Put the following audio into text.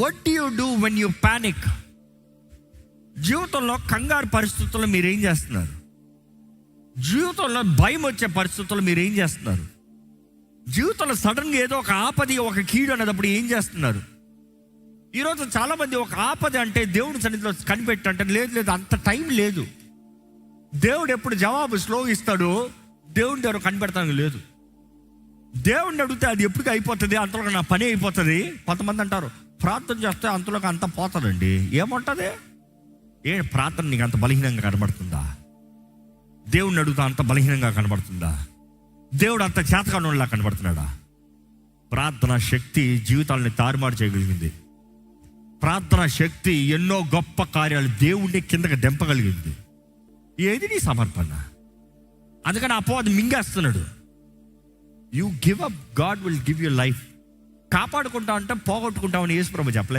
What do you do when you panic? జీవితంలో కంగారు పరిస్థితుల్లో మీరు ఏం చేస్తున్నారు? జీవితంలో భయం వచ్చే పరిస్థితుల్లో మీరు ఏం చేస్తున్నారు? జీవితంలో సడన్గా ఏదో ఒక ఆపద, ఒక కీడు అనేటప్పుడు ఏం చేస్తున్నారు? ఈరోజు చాలామంది ఒక ఆపద అంటే దేవుడి సన్నిధిలో కనిపెట్టంటే లేదు, అంత టైం లేదు. దేవుడు ఎప్పుడు జవాబు స్లో ఇస్తాడో దేవుడిని ఎవరు కనిపెడతానికి లేదు. దేవుడిని అడిగితే అది ఎప్పుడు అయిపోతుంది, అంతలోకి నా పని అయిపోతుంది. కొంతమంది అంటారు ప్రార్థన చేస్తే అంతలోకి అంత పోతుందండి. ఏముంటుంది? ప్రార్థన నీకు అంత బలహీనంగా కనబడుతుందా? దేవుడిని అడుగుతా అంత బలహీనంగా కనబడుతుందా? దేవుడు అంత చేతకానులా కనబడుతున్నాడా? ప్రార్థన శక్తి జీవితాలని తారుమారు చేయగలిగింది. ప్రార్థన శక్తి ఎన్నో గొప్ప కార్యాలు దేవుడిని కిందకి దింపగలిగింది. ఏది నీ సమర్పణ? అందుకని అపవాది మింగేస్తున్నాడు. You give up, God will give you life. కాపాడుకుంటా అంటే పోగొట్టుకుంటామని యేసు ప్రభు చెప్పలేదు.